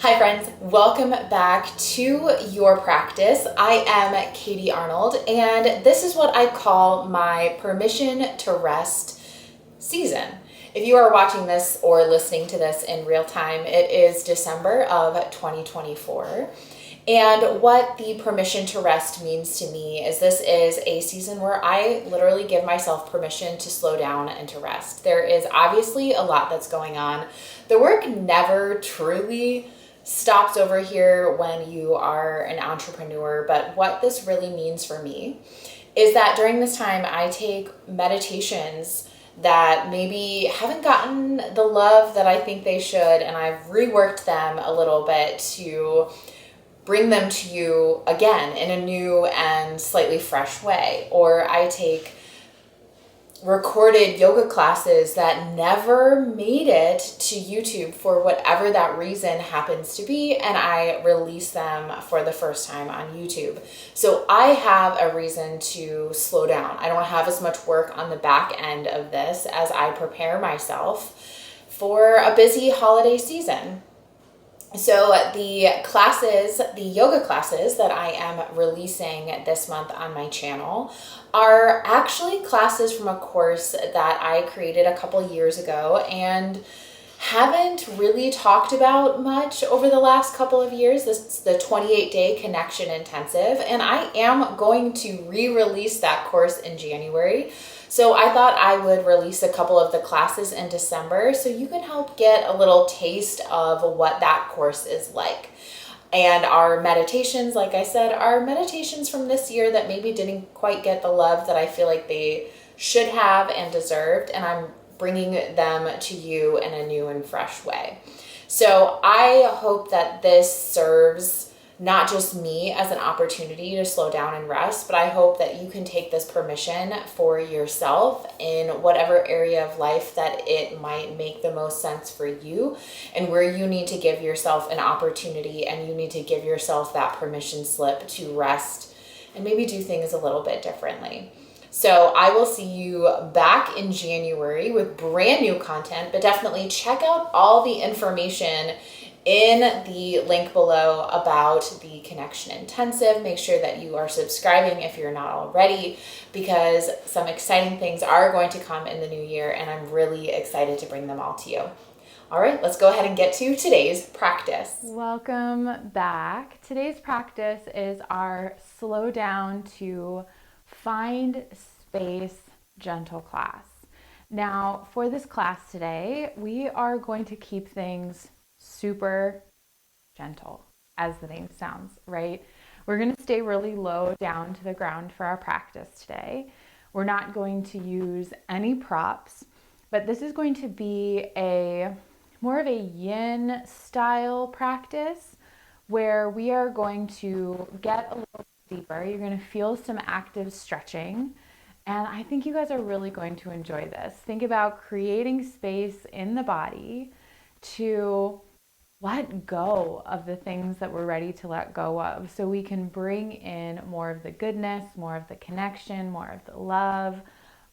Hi friends, welcome back to your practice. I am Katie Arnold, and this is what I call my permission to rest season. If you are watching this or listening to this in real time, it is December of 2024. And what the permission to rest means to me is this is a season where I literally give myself permission to slow down and to rest. There is obviously a lot that's going on. The work never truly stops over here when you are an entrepreneur, but what this really means for me is that during this time I take meditations that maybe haven't gotten the love that I think they should, and I've reworked them a little bit to bring them to you again in a new and slightly fresh way. Or I take recorded yoga classes that never made it to YouTube for whatever that reason happens to be, and I release them for the first time on YouTube. So I have a reason to slow down. I don't have as much work on the back end of this as I prepare myself for a busy holiday season. So the yoga classes that I am releasing this month on my channel are actually classes from a course that I created a couple years ago and haven't really talked about much over the last couple of years. This is the 28-day connection intensive, and I am going to re-release that course in January. So I thought I would release a couple of the classes in December so you can help get a little taste of what that course is like. And our meditations, like I said, are meditations from this year that maybe didn't quite get the love that I feel like they should have and deserved, and I'm bringing them to you in a new and fresh way. So I hope that this serves not just me as an opportunity to slow down and rest, but I hope that you can take this permission for yourself in whatever area of life that it might make the most sense for you, and where you need to give yourself an opportunity and you need to give yourself that permission slip to rest and maybe do things a little bit differently. So I will see you back in January with brand new content, but definitely check out all the information in the link below about the Connection Intensive. Make sure that you are subscribing if you're not already, because some exciting things are going to come in the new year, and I'm really excited to bring them all to you. All right, let's go ahead and get to today's practice. Welcome back. Today's practice is our slow down to find space gentle class. Now, for this class today, we are going to keep things super gentle, as the name sounds, right? We're going to stay really low down to the ground for our practice today. We're not going to use any props, but this is going to be more of a yin style practice where we are going to get a little deeper. You're going to feel some active stretching, and I think you guys are really going to enjoy this. Think about creating space in the body to let go of the things that we're ready to let go of, so we can bring in more of the goodness, more of the connection, more of the love,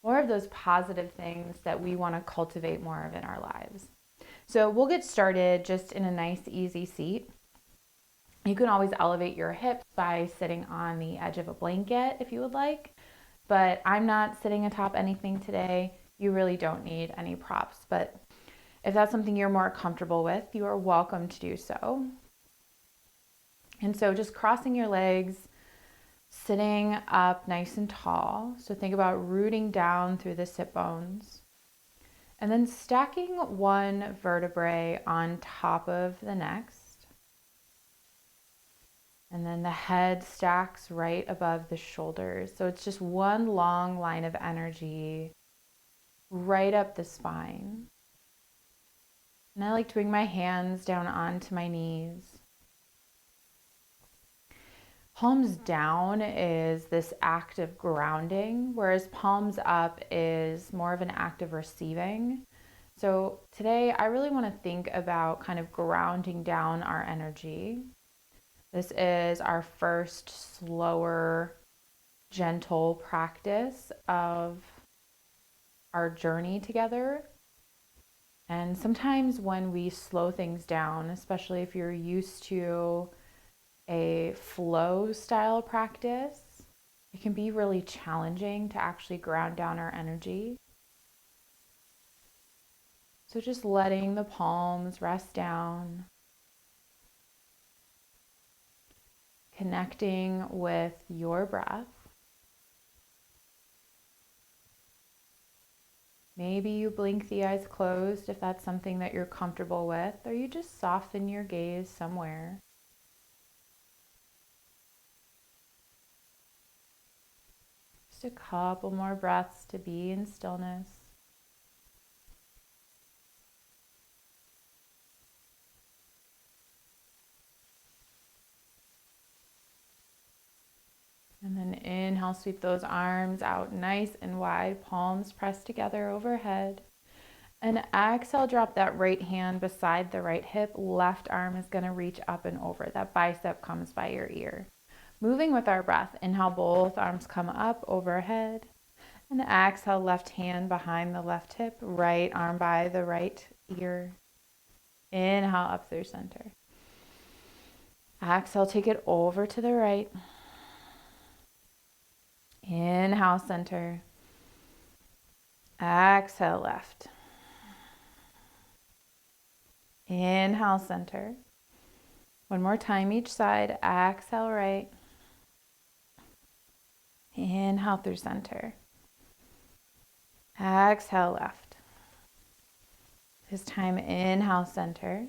more of those positive things that we want to cultivate more of in our lives. So we'll get started just in a nice, easy seat. You can always elevate your hips by sitting on the edge of a blanket if you would like, but I'm not sitting atop anything today. You really don't need any props, but if that's something you're more comfortable with, you are welcome to do so. And so just crossing your legs, sitting up nice and tall. So think about rooting down through the sit bones. And then stacking one vertebrae on top of the next. And then the head stacks right above the shoulders. So it's just one long line of energy right up the spine. And I like to bring my hands down onto my knees. Palms down is this act of grounding, whereas palms up is more of an act of receiving. So today I really want to think about kind of grounding down our energy. This is our first slower, gentle practice of our journey together. And sometimes when we slow things down, especially if you're used to a flow style practice, it can be really challenging to actually ground down our energy. So just letting the palms rest down, connecting with your breath. Maybe you blink the eyes closed if that's something that you're comfortable with, or you just soften your gaze somewhere. Just a couple more breaths to be in stillness. And then inhale, sweep those arms out nice and wide, palms pressed together overhead. And exhale, drop that right hand beside the right hip. Left arm is going to reach up and over. That bicep comes by your ear. Moving with our breath. Inhale, both arms come up overhead. And exhale, left hand behind the left hip, right arm by the right ear. Inhale, up through center. Exhale, take it over to the right. Inhale, center. Exhale, left. Inhale, center. One more time each side. Exhale, right. Inhale through center. Exhale, left. This time, inhale, center.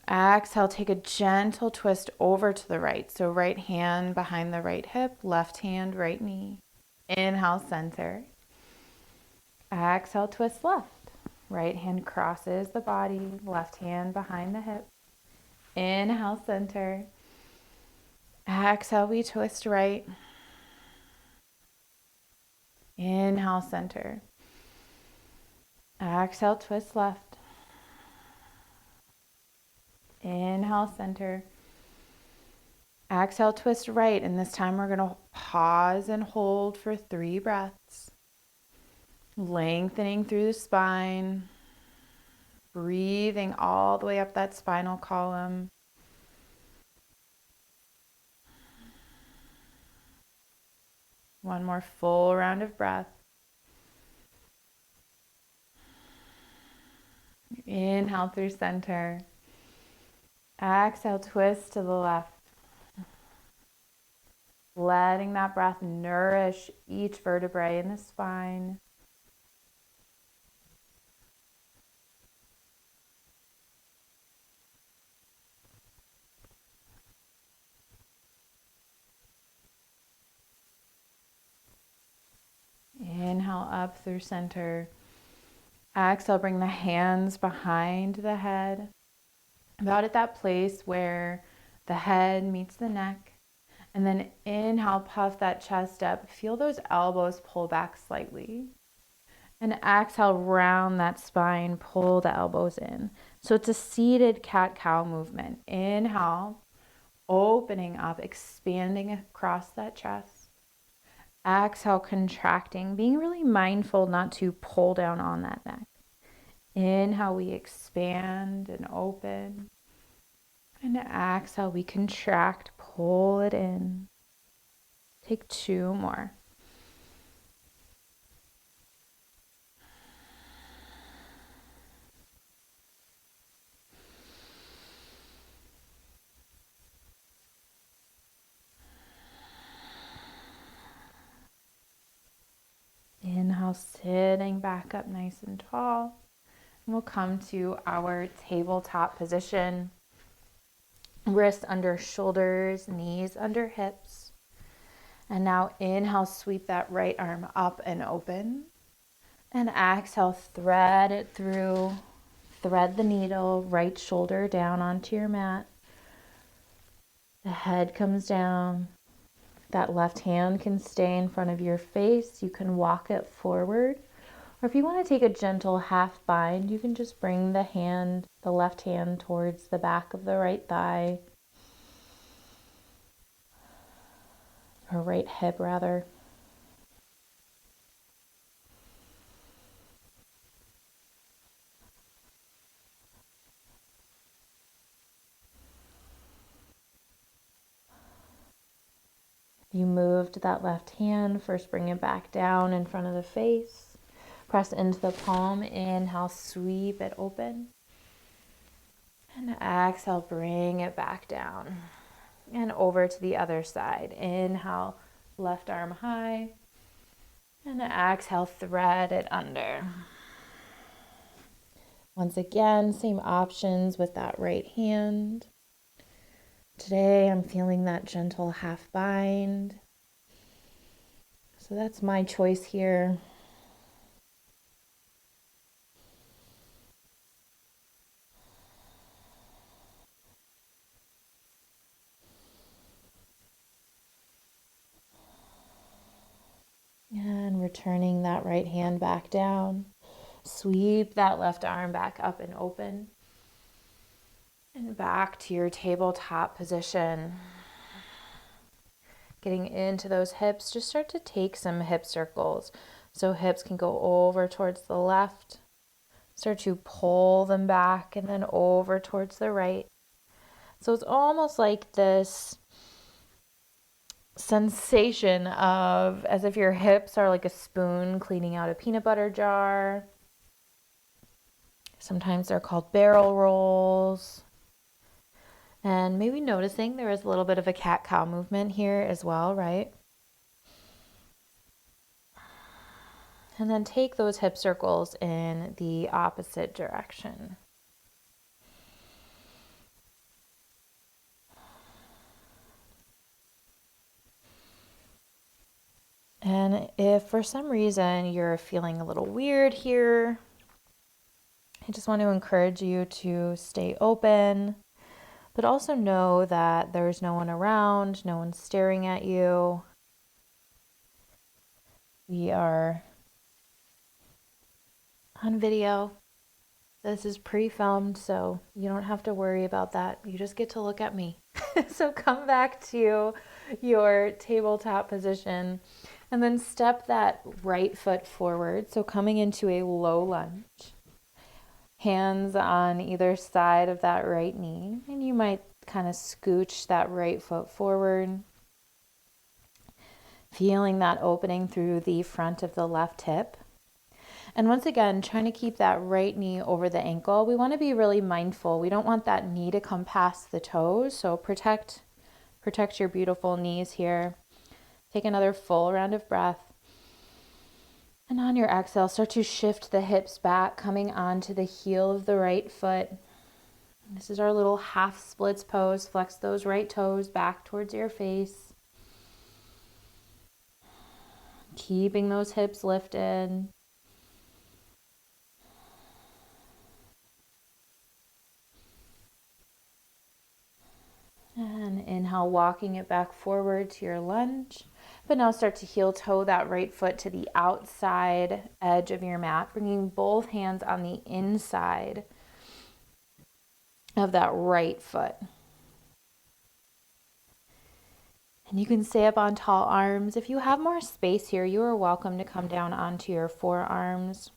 Exhale, take a gentle twist over to the right. So right hand behind the right hip, left hand, right knee. Inhale, center. Exhale, twist left. Right hand crosses the body, left hand behind the hip. Inhale, center. Exhale, we twist right. Inhale, center. Exhale, twist left. Inhale, center. Exhale, twist right. And this time we're going to pause and hold for 3 breaths. Lengthening through the spine. Breathing all the way up that spinal column. One more full round of breath. Inhale through center. Exhale, twist to the left. Letting that breath nourish each vertebrae in the spine. Inhale up through center. Exhale, bring the hands behind the head. About at that place where the head meets the neck. And then inhale, puff that chest up. Feel those elbows pull back slightly. And exhale, round that spine, pull the elbows in. So it's a seated cat-cow movement. Inhale, opening up, expanding across that chest. Exhale, contracting, being really mindful not to pull down on that neck. Inhale, we expand and open. And exhale, we contract, pull it in. Take 2 more. Inhale, sitting back up nice and tall. And we'll come to our tabletop position. Wrists under shoulders, knees under hips. And now inhale, sweep that right arm up and open. And exhale, thread it through. Thread the needle, right shoulder down onto your mat. The head comes down. That left hand can stay in front of your face. You can walk it forward. Or if you want to take a gentle half bind, you can just bring the left hand towards the back of the right thigh. Or right hip rather. You moved that left hand. First, bring it back down in front of the face. Press into the palm. Inhale, sweep it open. And exhale, bring it back down. And over to the other side. Inhale, left arm high. And exhale, thread it under. Once again, same options with that right hand. Today I'm feeling that gentle half bind. So that's my choice here. And returning that right hand back down. Sweep that left arm back up and open. And back to your tabletop position. Getting into those hips, just start to take some hip circles. So hips can go over towards the left. Start to pull them back and then over towards the right. So it's almost like this sensation of as if your hips are like a spoon cleaning out a peanut butter jar. Sometimes they're called barrel rolls. And maybe noticing there is a little bit of a cat-cow movement here as well, right? And then take those hip circles in the opposite direction. And if for some reason you're feeling a little weird here, I just want to encourage you to stay open, but also know that there's no one around, no one staring at you. We are on video. This is pre-filmed, so you don't have to worry about that. You just get to look at me. So come back to your tabletop position and then step that right foot forward. So coming into a low lunge. Hands on either side of that right knee. And you might kind of scooch that right foot forward. Feeling that opening through the front of the left hip. And once again, trying to keep that right knee over the ankle. We want to be really mindful. We don't want that knee to come past the toes. So protect your beautiful knees here. Take another full round of breath. And on your exhale, start to shift the hips back, coming onto the heel of the right foot. This is our little half splits pose. Flex those right toes back towards your face. Keeping those hips lifted. And inhale, walking it back forward to your lunge. But now start to heel toe that right foot to the outside edge of your mat, bringing both hands on the inside of that right foot. And you can stay up on tall arms. If you have more space here, you are welcome to come down onto your forearms.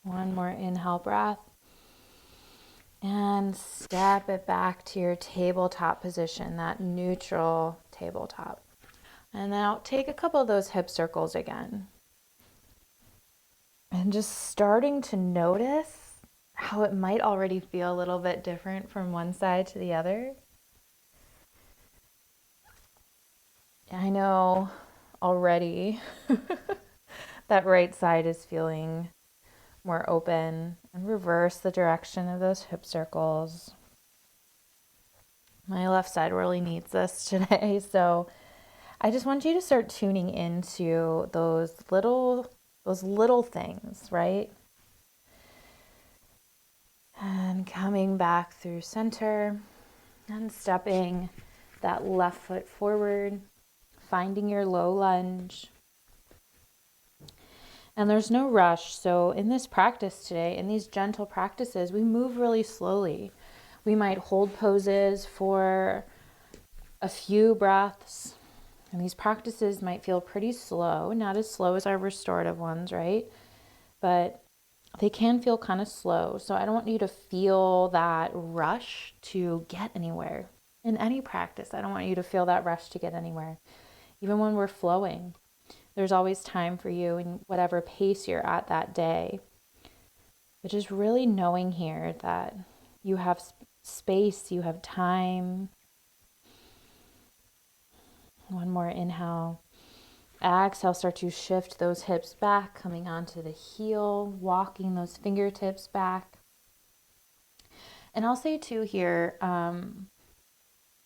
One more inhale breath. And step it back to your tabletop position, that neutral tabletop. And now take a couple of those hip circles again. And just starting to notice how it might already feel a little bit different from one side to the other. I know already that right side is feeling more open, and reverse the direction of those hip circles. My left side really needs this today, so I just want you to start tuning into those little things, right? And coming back through center and stepping that left foot forward, finding your low lunge. And there's no rush. So in this practice today, in these gentle practices, we move really slowly. We might hold poses for a few breaths. And these practices might feel pretty slow, not as slow as our restorative ones, right? But they can feel kind of slow. So I don't want you to feel that rush to get anywhere. In any practice, I don't want you to feel that rush to get anywhere. Even when we're flowing, there's always time for you in whatever pace you're at that day. But just really knowing here that you have space, you have time. One more inhale. Exhale, start to shift those hips back, coming onto the heel, walking those fingertips back. And I'll say too here,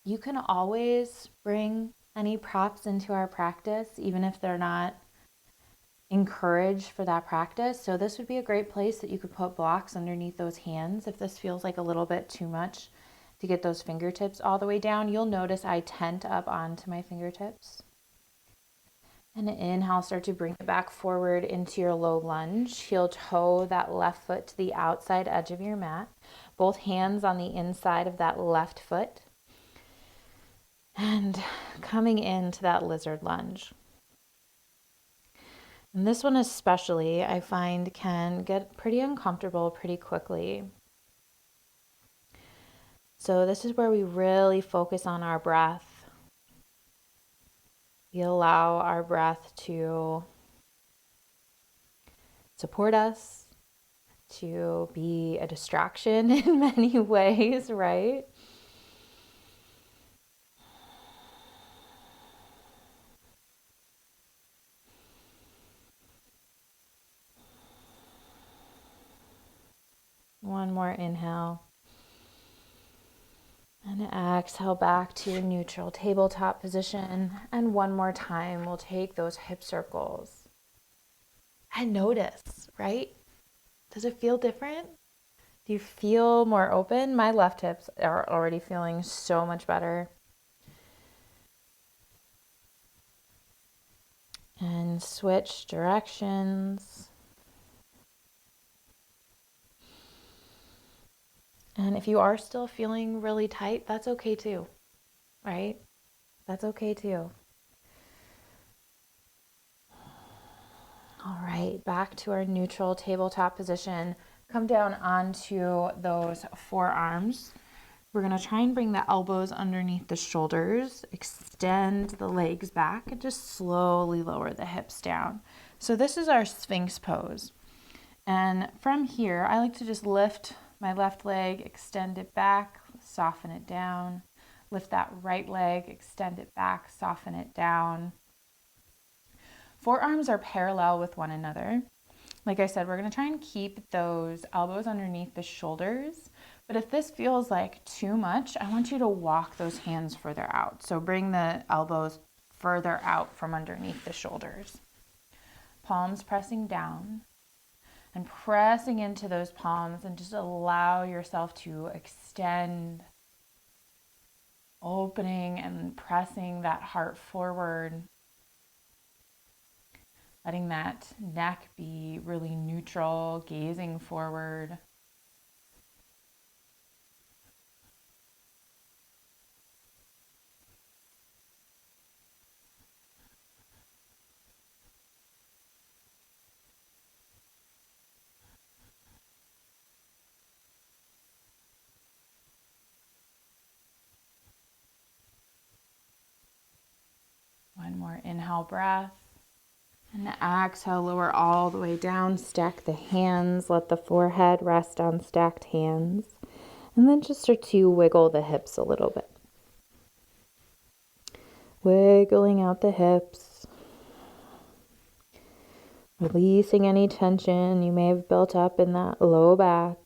you can always bring any props into our practice, even if they're not encouraged for that practice. So this would be a great place that you could put blocks underneath those hands if this feels like a little bit too much to get those fingertips all the way down. You'll notice I tent up onto my fingertips. And inhale, start to bring it back forward into your low lunge. Heel toe that left foot to the outside edge of your mat. Both hands on the inside of that left foot. And coming into that lizard lunge. And this one especially, I find, can get pretty uncomfortable pretty quickly. So this is where we really focus on our breath. We allow our breath to support us, to be a distraction in many ways, right? One more inhale. And exhale back to your neutral tabletop position. And one more time, we'll take those hip circles. And notice, right? Does it feel different? Do you feel more open? My left hips are already feeling so much better. And switch directions. And if you are still feeling really tight, that's okay too, right? That's okay too. All right, back to our neutral tabletop position. Come down onto those forearms. We're gonna try and bring the elbows underneath the shoulders, extend the legs back, and just slowly lower the hips down. So this is our Sphinx pose. And from here, I like to just lift my left leg, extend it back, soften it down. Lift that right leg, extend it back, soften it down. Forearms are parallel with one another. Like I said, we're going to try and keep those elbows underneath the shoulders. But if this feels like too much, I want you to walk those hands further out. So bring the elbows further out from underneath the shoulders. Palms pressing down. And pressing into those palms, and just allow yourself to extend, opening and pressing that heart forward, letting that neck be really neutral, gazing forward. One more inhale breath. And exhale, lower all the way down. Stack the hands. Let the forehead rest on stacked hands. And then just start to wiggle the hips a little bit. Wiggling out the hips. Releasing any tension you may have built up in that low back.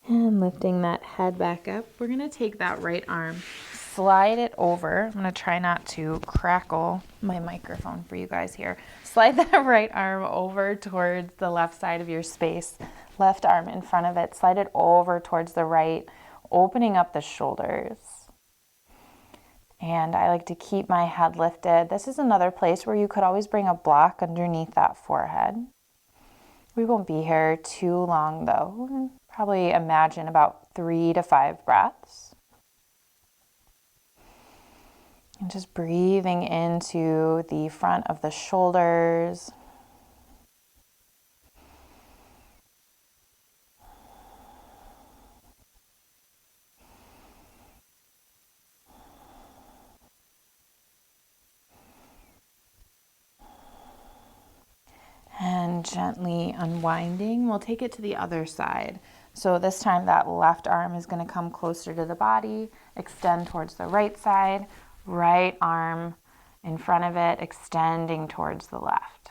And lifting that head back up, we're going to take that right arm, slide it over. I'm going to try not to crackle my microphone for you guys here. Slide that right arm over towards the left side of your space, left arm in front of it. Slide it over towards the right, opening up the shoulders. And I like to keep my head lifted. This is another place where you could always bring a block underneath that forehead. We won't be here too long though. Probably imagine about 3 to 5 breaths. And just breathing into the front of the shoulders. And gently unwinding, we'll take it to the other side. So this time that left arm is going to come closer to the body, extend towards the right side, right arm in front of it, extending towards the left.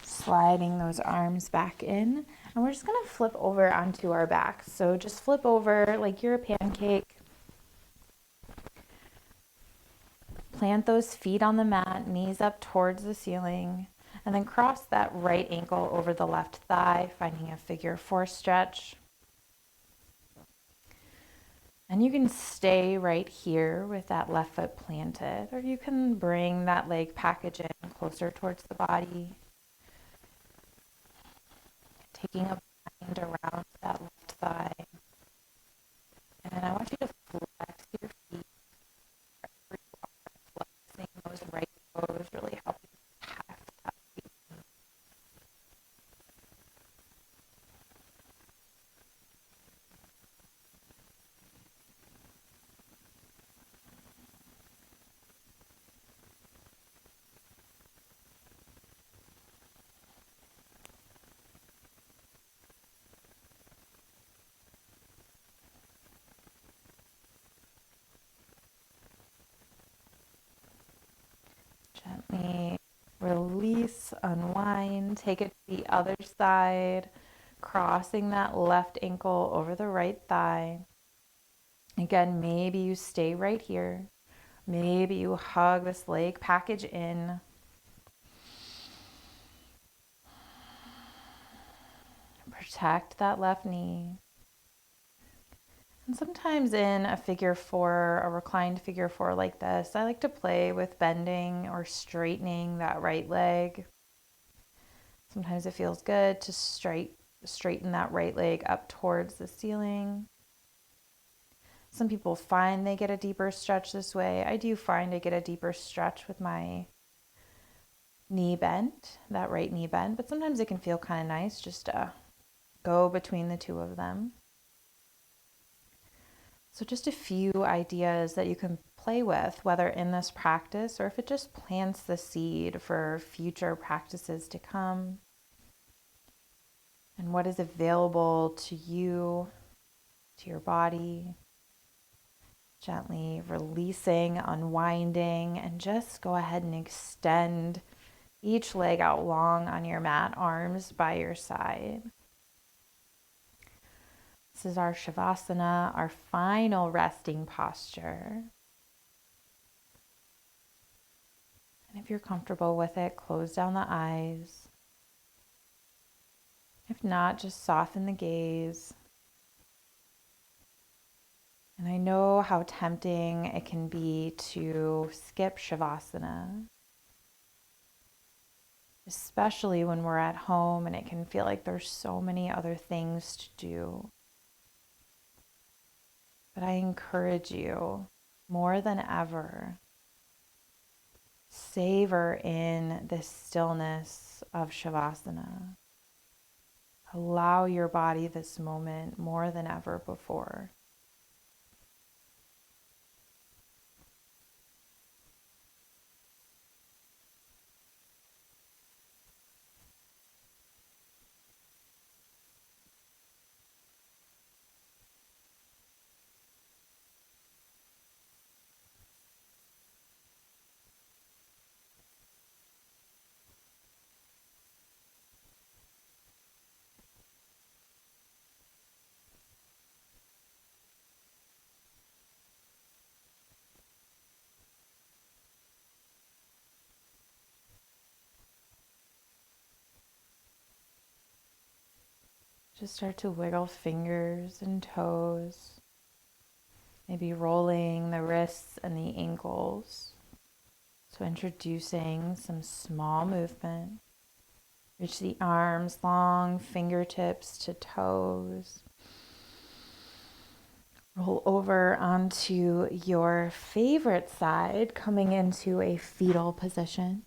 Sliding those arms back in, and we're just going to flip over onto our backs. So just flip over like you're a pancake. Plant those feet on the mat, knees up towards the ceiling, and then cross that right ankle over the left thigh, finding a figure 4 stretch. And you can stay right here with that left foot planted, or you can bring that leg package in closer towards the body. Taking a bind around that left thigh. And then I want you to flex your feet, flexing those right toes, really help you pack that feet. Gently release, unwind, take it to the other side, crossing that left ankle over the right thigh. Again, maybe you stay right here. Maybe you hug this leg package in. Protect that left knee. And sometimes in a figure 4, a reclined figure 4 like this, I like to play with bending or straightening that right leg. Sometimes it feels good to straighten that right leg up towards the ceiling. Some people find they get a deeper stretch this way. I do find I get a deeper stretch with my knee bent, that right knee bent, but sometimes it can feel kind of nice just to go between the two of them. So just a few ideas that you can play with, whether in this practice or if it just plants the seed for future practices to come. And what is available to you, to your body. Gently releasing, unwinding, and just go ahead and extend each leg out long on your mat, arms by your side. This is our shavasana, our final resting posture. And if you're comfortable with it, close down the eyes. If not, just soften the gaze. And I know how tempting it can be to skip shavasana, especially when we're at home and it can feel like there's so many other things to do. But I encourage you more than ever, savor in this stillness of shavasana. Allow your body this moment more than ever before. Just start to wiggle fingers and toes, maybe rolling the wrists and the ankles. So introducing some small movement. Reach the arms, long fingertips to toes. Roll over onto your favorite side, coming into a fetal position.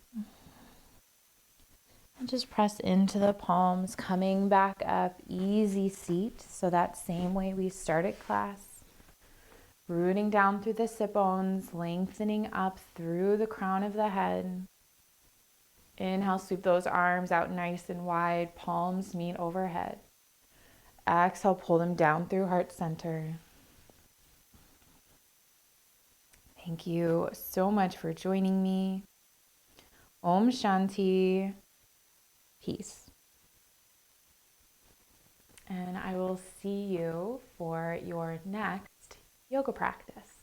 And just press into the palms, coming back up, easy seat. So that same way we started class. Rooting down through the sit bones, lengthening up through the crown of the head. Inhale, sweep those arms out nice and wide, palms meet overhead. Exhale, pull them down through heart center. Thank you so much for joining me. Om Shanti. Peace. And I will see you for your next yoga practice.